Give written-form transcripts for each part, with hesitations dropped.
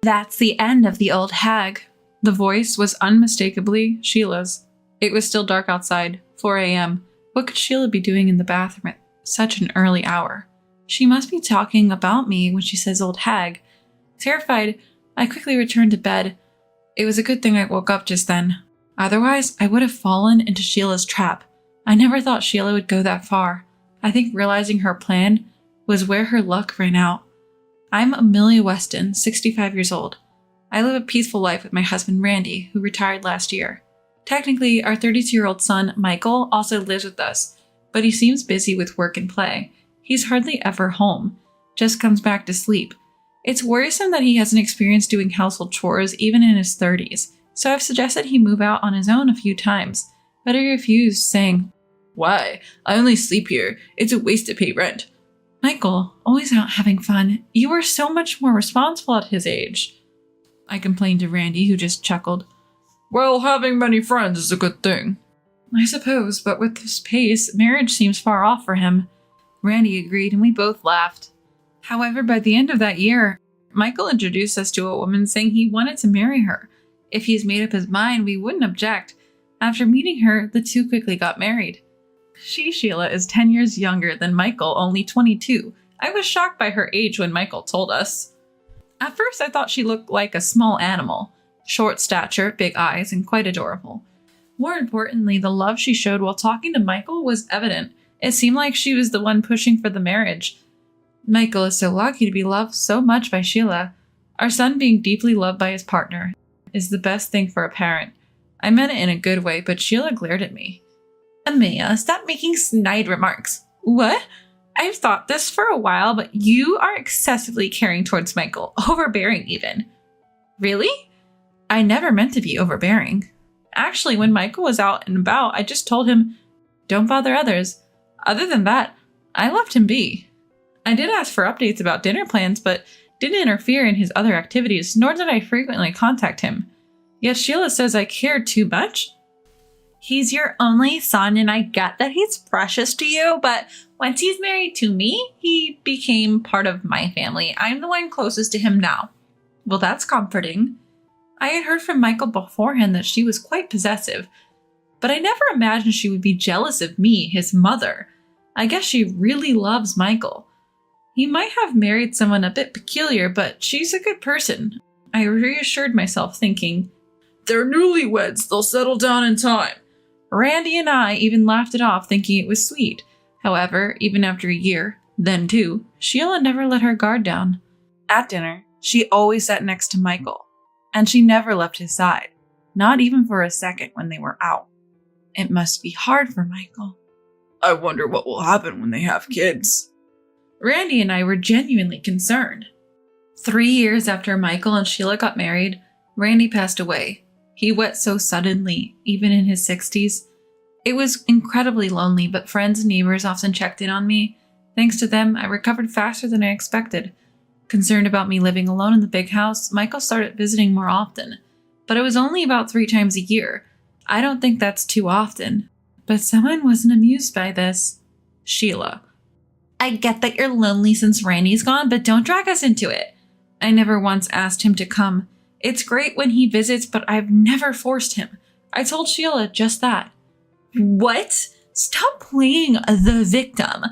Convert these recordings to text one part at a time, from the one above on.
That's the end of the old hag. The voice was unmistakably Sheila's. It was still dark outside, 4 a.m. What could Sheila be doing in the bathroom at such an early hour? She must be talking about me when she says old hag. Terrified, I quickly returned to bed. It was a good thing I woke up just then. Otherwise, I would have fallen into Sheila's trap. I never thought Sheila would go that far. I think realizing her plan was where her luck ran out. I'm Amelia Weston, 65 years old. I live a peaceful life with my husband Randy, who retired last year. Technically, our 32-year-old son, Michael, also lives with us, but he seems busy with work and play. He's hardly ever home, just comes back to sleep. It's worrisome that he hasn't experienced doing household chores even in his 30s, so I've suggested he move out on his own a few times, but he refused, saying, "Why? I only sleep here. It's a waste to pay rent." Michael, always out having fun. You were so much more responsible at his age. I complained to Randy, who just chuckled. Well, having many friends is a good thing. I suppose, but with this pace, marriage seems far off for him. Randy agreed, and we both laughed. However, by the end of that year, Michael introduced us to a woman saying he wanted to marry her. If he's made up his mind, we wouldn't object. After meeting her, the two quickly got married. Sheila is 10 years younger than Michael, only 22. I was shocked by her age when Michael told us. At first, I thought she looked like a small animal. Short stature, big eyes, and quite adorable. More importantly, the love she showed while talking to Michael was evident. It seemed like she was the one pushing for the marriage. Michael is so lucky to be loved so much by Sheila. Our son being deeply loved by his partner is the best thing for a parent. I meant it in a good way, but Sheila glared at me. Amelia, stop making snide remarks. What? I've thought this for a while, but you are excessively caring towards Michael, overbearing even. Really? I never meant to be overbearing. Actually, when Michael was out and about, I just told him, don't bother others. Other than that, I left him be. I did ask for updates about dinner plans, but didn't interfere in his other activities, nor did I frequently contact him. Yet Sheila says I cared too much. He's your only son, and I get that he's precious to you, but once he's married to me, he became part of my family. I'm the one closest to him now. Well, that's comforting. I had heard from Michael beforehand that she was quite possessive, but I never imagined she would be jealous of me, his mother. I guess she really loves Michael. He might have married someone a bit peculiar, but she's a good person. I reassured myself, thinking, they're newlyweds, they'll settle down in time. Randy and I even laughed it off, thinking it was sweet. However, even after a year, then 2, Sheila never let her guard down. At dinner, she always sat next to Michael. And she never left his side, not even for a second when they were out. It must be hard for Michael. I wonder what will happen when they have kids. Randy and I were genuinely concerned. 3 years after Michael and Sheila got married, Randy passed away. He went so suddenly, even in his 60s. It was incredibly lonely, but friends and neighbors often checked in on me. Thanks to them, I recovered faster than I expected. Concerned about me living alone in the big house, Michael started visiting more often, but it was only about 3 times a year. I don't think that's too often, but someone wasn't amused by this. Sheila. I get that you're lonely since Randy's gone, but don't drag us into it. I never once asked him to come. It's great when he visits, but I've never forced him. I told Sheila just that. What? Stop playing the victim,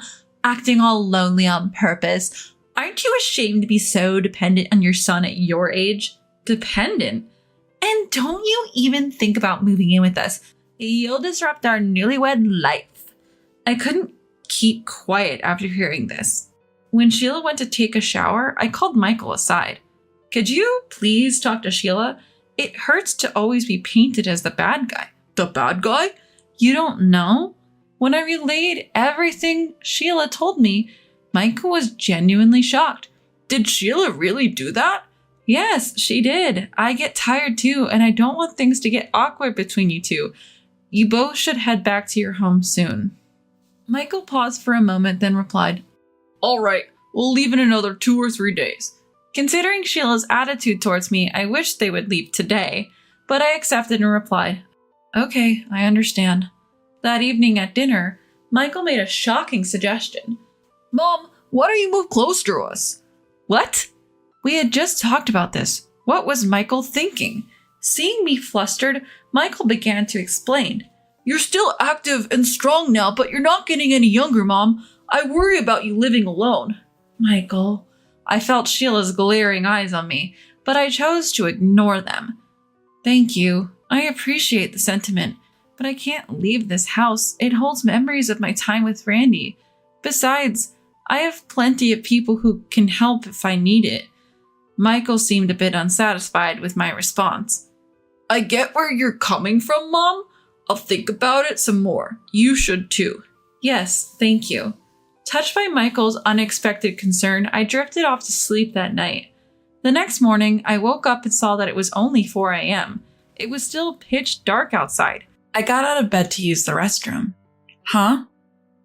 acting all lonely on purpose. Aren't you ashamed to be so dependent on your son at your age? Dependent? And don't you even think about moving in with us. You'll disrupt our newlywed life. I couldn't keep quiet after hearing this. When Sheila went to take a shower, I called Michael aside. Could you please talk to Sheila? It hurts to always be painted as the bad guy. The bad guy? You don't know? When I relayed everything Sheila told me, Michael was genuinely shocked. Did Sheila really do that? Yes, she did. I get tired too, and I don't want things to get awkward between you two. You both should head back to your home soon. Michael paused for a moment, then replied, All right, we'll leave in another 2 or 3 days. Considering Sheila's attitude towards me, I wish they would leave today, but I accepted and replied, Okay, I understand. That evening at dinner, Michael made a shocking suggestion. Mom, why don't you move closer to us? What? We had just talked about this. What was Michael thinking? Seeing me flustered, Michael began to explain. You're still active and strong now, but you're not getting any younger, Mom. I worry about you living alone. Michael. I felt Sheila's glaring eyes on me, but I chose to ignore them. Thank you. I appreciate the sentiment, but I can't leave this house. It holds memories of my time with Randy. Besides, I have plenty of people who can help if I need it. Michael seemed a bit unsatisfied with my response. I get where you're coming from, Mom. I'll think about it some more. You should too. Yes, thank you. Touched by Michael's unexpected concern, I drifted off to sleep that night. The next morning, I woke up and saw that it was only 4 a.m. It was still pitch dark outside. I got out of bed to use the restroom. Huh?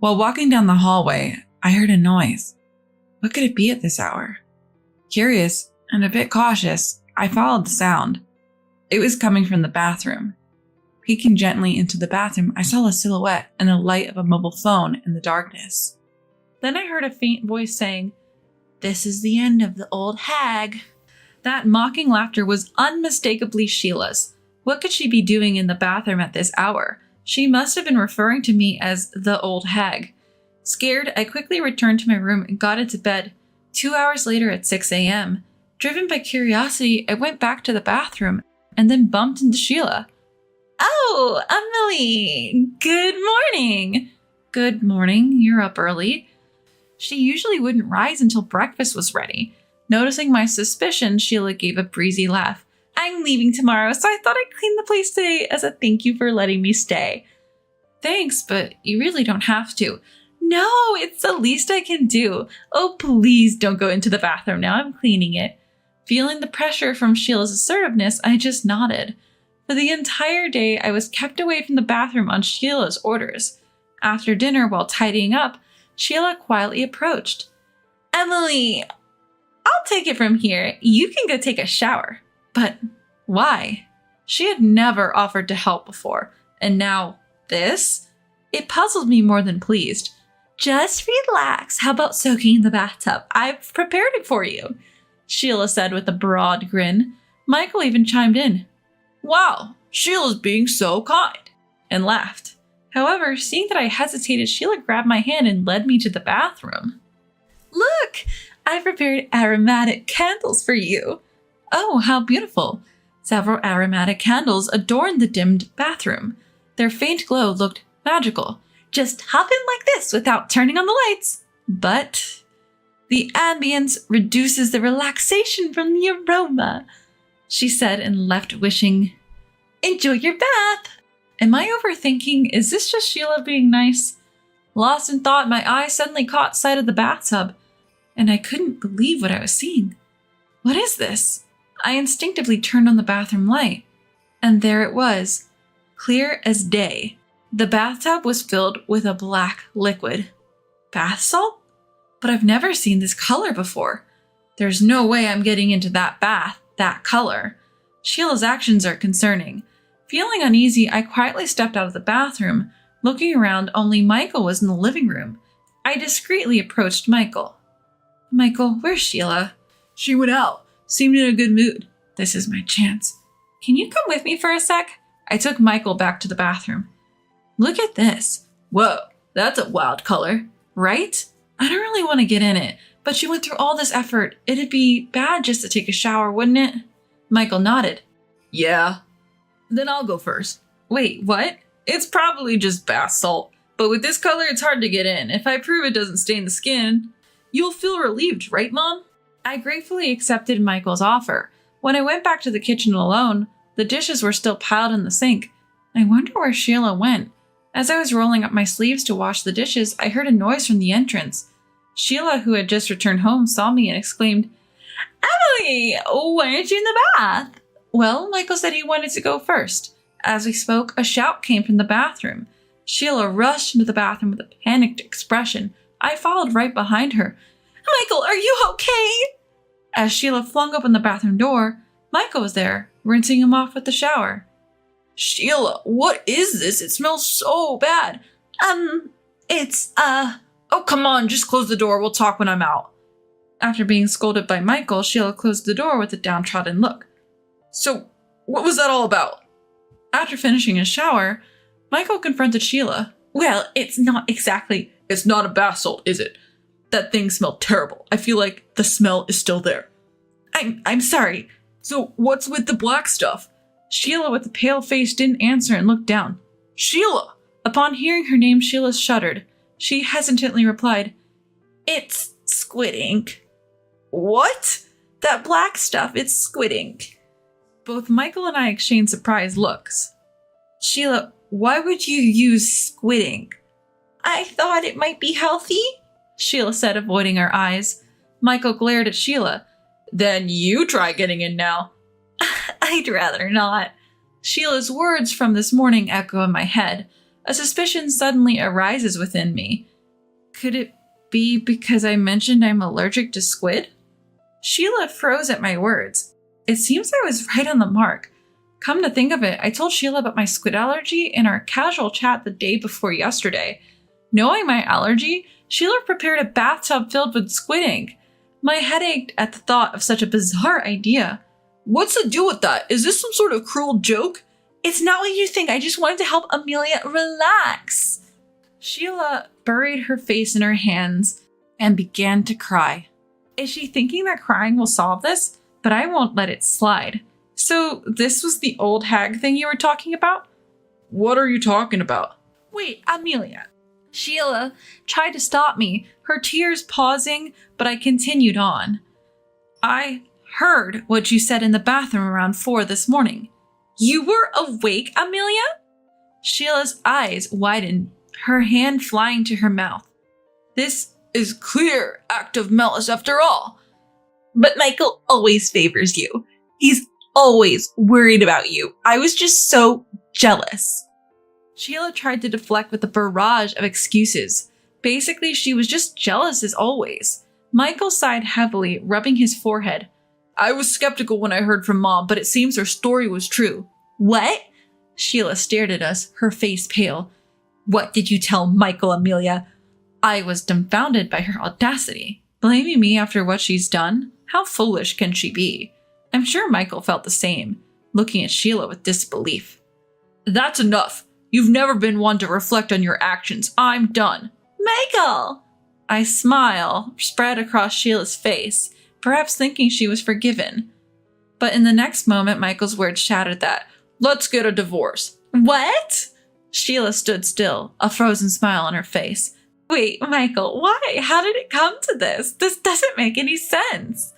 While walking down the hallway, I heard a noise. What could it be at this hour? Curious and a bit cautious, I followed the sound. It was coming from the bathroom. Peeking gently into the bathroom, I saw a silhouette and the light of a mobile phone in the darkness. Then I heard a faint voice saying, "This is the end of the old hag." That mocking laughter was unmistakably Sheila's. What could she be doing in the bathroom at this hour? She must have been referring to me as the old hag. Scared, I quickly returned to my room and got into bed. 2 hours later at 6 a.m., driven by curiosity, I went back to the bathroom and then bumped into Sheila. Oh, Emily! Good morning! Good morning, you're up early. She usually wouldn't rise until breakfast was ready. Noticing my suspicion, Sheila gave a breezy laugh. I'm leaving tomorrow, so I thought I'd clean the place today as a thank you for letting me stay. Thanks, but you really don't have to. No, it's the least I can do. Oh, please don't go into the bathroom now. I'm cleaning it. Feeling the pressure from Sheila's assertiveness, I just nodded. For the entire day, I was kept away from the bathroom on Sheila's orders. After dinner, while tidying up, Sheila quietly approached. Emily, I'll take it from here. You can go take a shower. But why? She had never offered to help before, and now this? It puzzled me more than pleased. Just relax. How about soaking in the bathtub? I've prepared it for you, Sheila said with a broad grin. Michael even chimed in. Wow, Sheila's being so kind, and laughed. However, seeing that I hesitated, Sheila grabbed my hand and led me to the bathroom. Look, I prepared aromatic candles for you. Oh, how beautiful. Several aromatic candles adorned the dimmed bathroom. Their faint glow looked magical. Just hop in like this without turning on the lights. But the ambience reduces the relaxation from the aroma, she said and left wishing, enjoy your bath. Am I overthinking? Is this just Sheila being nice? Lost in thought, my eye suddenly caught sight of the bathtub, and I couldn't believe what I was seeing. What is this? I instinctively turned on the bathroom light, and there it was, clear as day. The bathtub was filled with a black liquid. Bath salt? But I've never seen this color before. There's no way I'm getting into that bath, that color. Sheila's actions are concerning. Feeling uneasy, I quietly stepped out of the bathroom. Looking around, only Michael was in the living room. I discreetly approached Michael. Michael, where's Sheila? She went out. Seemed in a good mood. This is my chance. Can you come with me for a sec? I took Michael back to the bathroom. Look at this. Whoa, that's a wild color, right? I don't really want to get in it, but she went through all this effort. It'd be bad just to take a shower, wouldn't it? Michael nodded. Yeah. Then I'll go first. Wait, what? It's probably just bath salt, but with this color, it's hard to get in. If I prove it doesn't stain the skin, you'll feel relieved, right, Mom? I gratefully accepted Michael's offer. When I went back to the kitchen alone, the dishes were still piled in the sink. I wonder where Sheila went. As I was rolling up my sleeves to wash the dishes, I heard a noise from the entrance. Sheila, who had just returned home, saw me and exclaimed, Emily, why aren't you in the bath? Well, Michael said he wanted to go first. As we spoke, a shout came from the bathroom. Sheila rushed into the bathroom with a panicked expression. I followed right behind her. Michael, are you okay? As Sheila flung open the bathroom door, Michael was there, rinsing him off with the shower. Sheila, what is this? It smells so bad. Oh, come on, just close the door. We'll talk when I'm out. After being scolded by Michael, Sheila closed the door with a downtrodden look. So, what was that all about? After finishing his shower, Michael confronted Sheila. Well, it's not exactly... It's not a bath salt, is it? That thing smelled terrible. I feel like the smell is still there. I'm sorry. So, what's with the black stuff? Sheila, with a pale face, didn't answer and looked down. Sheila! Upon hearing her name, Sheila shuddered. She hesitantly replied, It's squid ink. What? That black stuff, it's squid ink. Both Michael and I exchanged surprised looks. Sheila, why would you use squid ink? I thought it might be healthy, Sheila said, avoiding our eyes. Michael glared at Sheila. Then you try getting in now. I'd rather not. Sheila's words from this morning echo in my head. A suspicion suddenly arises within me. Could it be because I mentioned I'm allergic to squid? Sheila froze at my words. It seems I was right on the mark. Come to think of it, I told Sheila about my squid allergy in our casual chat the day before yesterday. Knowing my allergy, Sheila prepared a bathtub filled with squid ink. My head ached at the thought of such a bizarre idea. What's the deal with that? Is this some sort of cruel joke? It's not what you think. I just wanted to help Amelia relax. Sheila buried her face in her hands and began to cry. Is she thinking that crying will solve this? But I won't let it slide. So this was the old hag thing you were talking about? What are you talking about? Wait, Amelia. Sheila tried to stop me, her tears pausing, but I continued on. I heard what you said in the bathroom around 4 this morning. You were awake, Amelia? Sheila's eyes widened, her hand flying to her mouth. This is clear act of malice after all. But Michael always favors you. He's always worried about you. I was just so jealous. Sheila tried to deflect with a barrage of excuses. Basically, she was just jealous as always. Michael sighed heavily, rubbing his forehead. I was skeptical when I heard from Mom, but it seems her story was true. What? Sheila stared at us, her face pale. What did you tell Michael, Amelia? I was dumbfounded by her audacity. Blaming me after what she's done? How foolish can she be? I'm sure Michael felt the same, looking at Sheila with disbelief. That's enough. You've never been one to reflect on your actions. I'm done. Michael! I smile spread across Sheila's face, perhaps thinking she was forgiven. But in the next moment, Michael's words shattered that. Let's get a divorce. What? Sheila stood still, a frozen smile on her face. Wait, Michael, why? How did it come to this? This doesn't make any sense.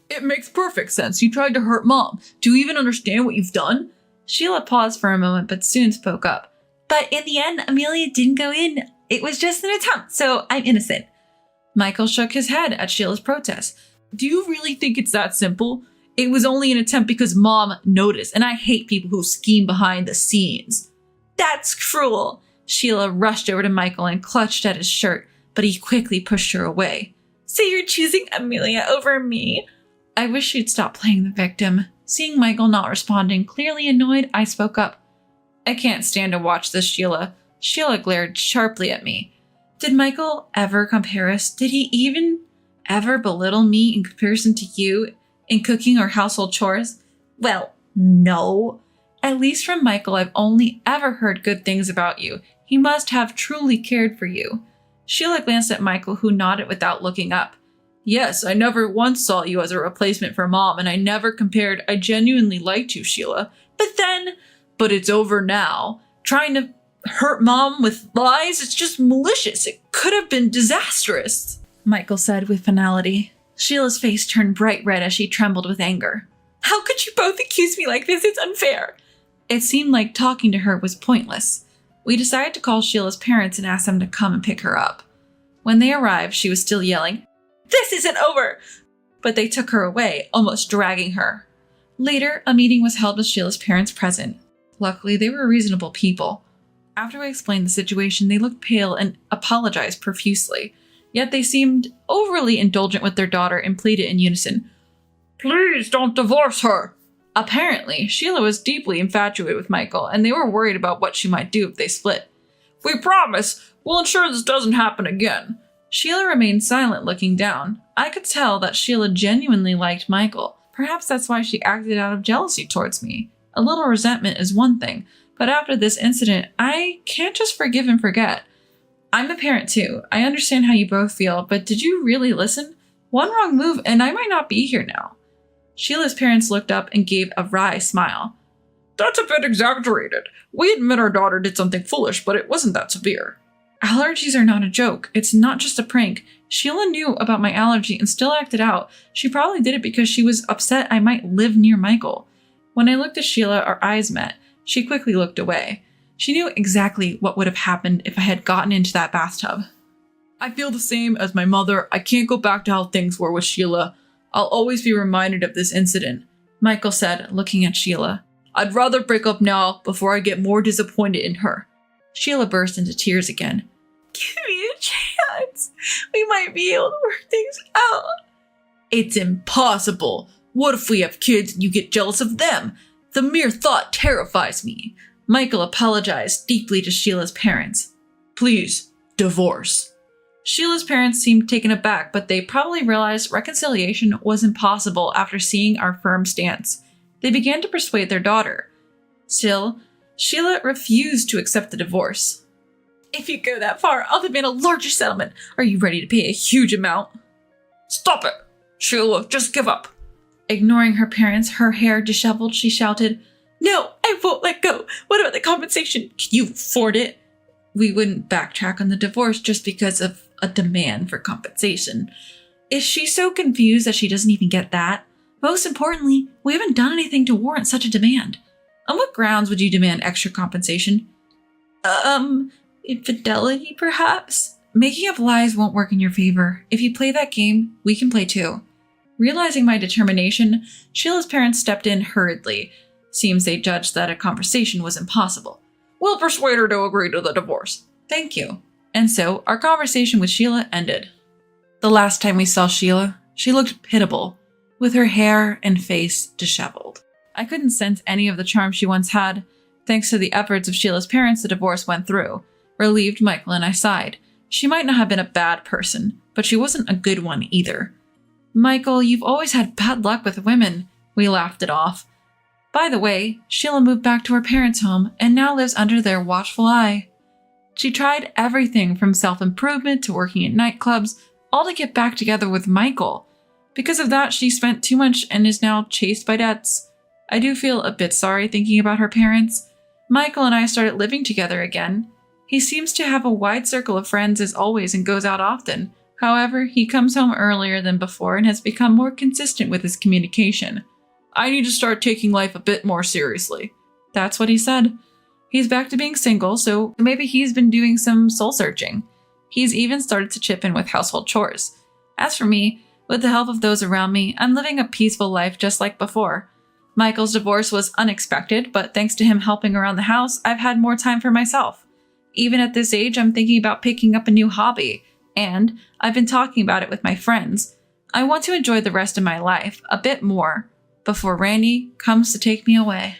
It makes perfect sense. You tried to hurt Mom. Do you even understand what you've done? Sheila paused for a moment, but soon spoke up. But in the end, Amelia didn't go in. It was just an attempt, so I'm innocent. Michael shook his head at Sheila's protest. Do you really think it's that simple? It was only an attempt because Mom noticed, and I hate people who scheme behind the scenes. That's cruel. Sheila rushed over to Michael and clutched at his shirt, but he quickly pushed her away. So you're choosing Amelia over me? I wish she'd stop playing the victim. Seeing Michael not responding, clearly annoyed, I spoke up. I can't stand to watch this, Sheila. Sheila glared sharply at me. Did Michael ever compare us? Did he even ever belittle me in comparison to you in cooking or household chores? Well, no. At least from Michael, I've only ever heard good things about you. He must have truly cared for you. Sheila glanced at Michael, who nodded without looking up. Yes, I never once saw you as a replacement for Mom, and I never compared. I genuinely liked you, Sheila. But it's over now. Trying to hurt Mom with lies, it's just malicious. It could have been disastrous, Michael said with finality. Sheila's face turned bright red as she trembled with anger. How could you both accuse me like this? It's unfair. It seemed like talking to her was pointless. We decided to call Sheila's parents and ask them to come and pick her up. When they arrived, she was still yelling, This isn't over! But they took her away, almost dragging her. Later, a meeting was held with Sheila's parents present. Luckily, they were reasonable people. After I explained the situation, they looked pale and apologized profusely. Yet they seemed overly indulgent with their daughter and pleaded in unison, Please don't divorce her! Apparently, Sheila was deeply infatuated with Michael, and they were worried about what she might do if they split. We promise, we'll ensure this doesn't happen again. Sheila remained silent, looking down. I could tell that Sheila genuinely liked Michael. Perhaps that's why she acted out of jealousy towards me. A little resentment is one thing, but after this incident, I can't just forgive and forget. I'm a parent too. I understand how you both feel, but did you really listen? One wrong move and I might not be here now. Sheila's parents looked up and gave a wry smile. That's a bit exaggerated. We admit our daughter did something foolish, but it wasn't that severe. Allergies are not a joke. It's not just a prank. Sheila knew about my allergy and still acted out. She probably did it because she was upset I might live near Michael. When I looked at Sheila, our eyes met. She quickly looked away. She knew exactly what would have happened if I had gotten into that bathtub. I feel the same as my mother. I can't go back to how things were with Sheila. I'll always be reminded of this incident, Michael said, looking at Sheila. I'd rather break up now before I get more disappointed in her. Sheila burst into tears again. Give me a chance. We might be able to work things out. It's impossible. What if we have kids and you get jealous of them? The mere thought terrifies me. Michael apologized deeply to Sheila's parents. Please, divorce. Sheila's parents seemed taken aback, but they probably realized reconciliation was impossible after seeing our firm stance. They began to persuade their daughter. Still, Sheila refused to accept the divorce. If you go that far, I'll demand a larger settlement. Are you ready to pay a huge amount? Stop it! Sheila, just give up. Ignoring her parents, her hair disheveled, she shouted, No, I won't let go. What about the compensation? Can you afford it? We wouldn't backtrack on the divorce just because of a demand for compensation. Is she so confused that she doesn't even get that? Most importantly, we haven't done anything to warrant such a demand. On what grounds would you demand extra compensation? Infidelity, perhaps? Making up lies won't work in your favor. If you play that game, we can play too. Realizing my determination, Sheila's parents stepped in hurriedly. Seems they judged that a conversation was impossible. We'll persuade her to agree to the divorce. Thank you. And so, our conversation with Sheila ended. The last time we saw Sheila, she looked pitiable, with her hair and face disheveled. I couldn't sense any of the charm she once had. Thanks to the efforts of Sheila's parents, the divorce went through. Relieved, Michael and I sighed. She might not have been a bad person, but she wasn't a good one either. Michael, you've always had bad luck with women. We laughed it off. By the way, Sheila moved back to her parents' home and now lives under their watchful eye. She tried everything from self-improvement to working at nightclubs, all to get back together with Michael. Because of that, she spent too much and is now chased by debts. I do feel a bit sorry thinking about her parents. Michael and I started living together again. He seems to have a wide circle of friends as always and goes out often. However, he comes home earlier than before and has become more consistent with his communication. I need to start taking life a bit more seriously. That's what he said. He's back to being single, so maybe he's been doing some soul searching. He's even started to chip in with household chores. As for me, with the help of those around me, I'm living a peaceful life just like before. Michael's divorce was unexpected, but thanks to him helping around the house, I've had more time for myself. Even at this age, I'm thinking about picking up a new hobby, and I've been talking about it with my friends. I want to enjoy the rest of my life a bit more before Randy comes to take me away.